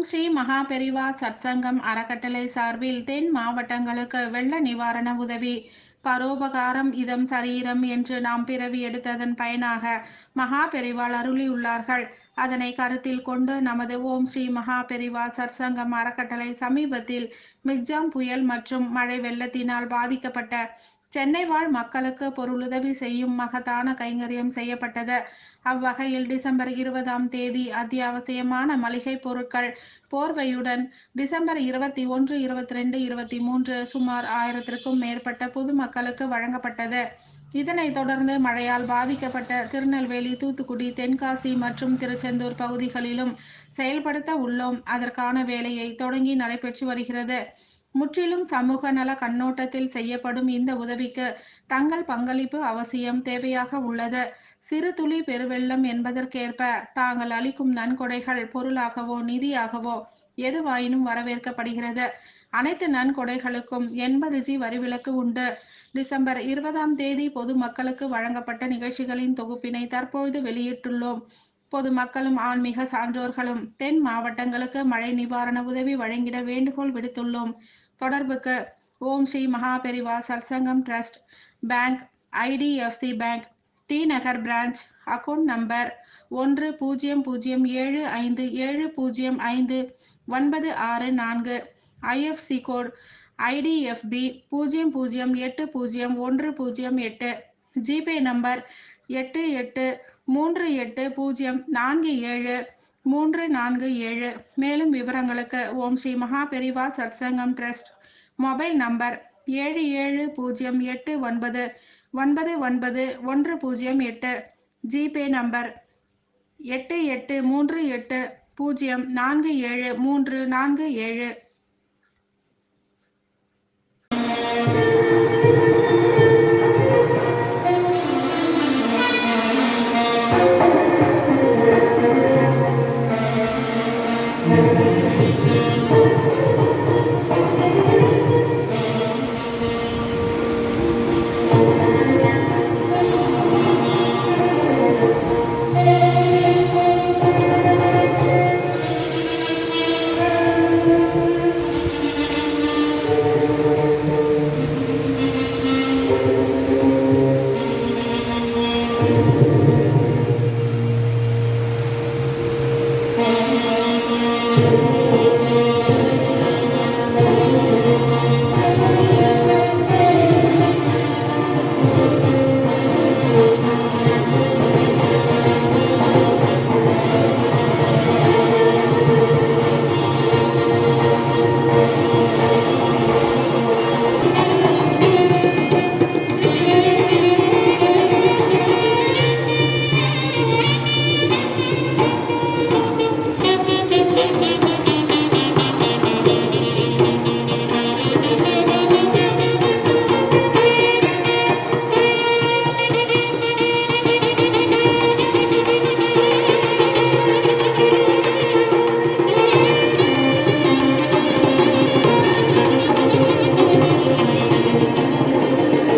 ஓம் ஸ்ரீ மகா பெரிவா சத்சங்கம் அறக்கட்டளை சார்பில் தென் மாவட்டங்களுக்கு வெள்ள நிவாரண உதவி. பரோபகாரம் இதம் சரீரம் என்று நாம் பிறவி எடுத்ததன் பயனாக மகா பெரிவாள் அருளியுள்ளார்கள். அதனை கருத்தில் கொண்டு நமது ஓம் ஸ்ரீ மகா பெரிவா சத்சங்கம் அறக்கட்டளை சமீபத்தில் மிக்ஜாம் புயல் மற்றும் மழை வெள்ளத்தினால் பாதிக்கப்பட்ட சென்னை வாழ் மக்களுக்கு பொருளுதவி செய்யும் மகத்தான கைங்கரியம் செய்யப்பட்டது. அவ்வகையில் டிசம்பர் 20ஆம் தேதி அத்தியாவசியமான மளிகை பொருட்கள் போர்வையுடன் டிசம்பர் 21, 22, 23 சுமார் 1000க்கும் மேற்பட்ட பொதுமக்களுக்கு வழங்கப்பட்டது. இதனைத் தொடர்ந்து மழையால் பாதிக்கப்பட்ட திருநெல்வேலி, தூத்துக்குடி, தென்காசி மற்றும் திருச்செந்தூர் பகுதிகளிலும் செயல்படுத்த உள்ளோம். அதற்கான வேலையை தொடங்கி நடைபெற்று வருகிறது. முற்றிலும் சமூக நல கண்ணோட்டத்தில் செய்யப்படும் இந்த உதவிக்கு தங்கள் பங்களிப்பு அவசியம் தேவையாக உள்ளது. சிறு துளி பெருவெள்ளம் என்பதற்கேற்ப தாங்கள் அளிக்கும் நன்கொடைகள் பொருளாகவோ நிதியாகவோ எதுவாயினும் வரவேற்கப்படுகிறது. அனைத்து நன்கொடைகளுக்கும் 80G வரிவிலக்கு உண்டு. டிசம்பர் 20ஆம் தேதி பொதுமக்களுக்கு வழங்கப்பட்ட நிகழ்ச்சிகளின் தொகுப்பினை தற்பொழுது வெளியிட்டுள்ளோம். பொதுமக்களும் ஆன்மீக சான்றோர்களும் தென் மாவட்டங்களுக்கு மழை நிவாரண உதவி வழங்கிட வேண்டுகோள் விடுத்துள்ளோம். தொடர்புக்கு ஓம் Sri Maha Periva Satsangam trust, bank IDFC bank, T Nagar branch, account number 1075705964, IFC code IDFB 00801008, GPay number 8838047347. மேலும் விவரங்களுக்கு Om Sri Maha Periva Satsangam trust, mobile number 7708999108, GPay number 8838047347.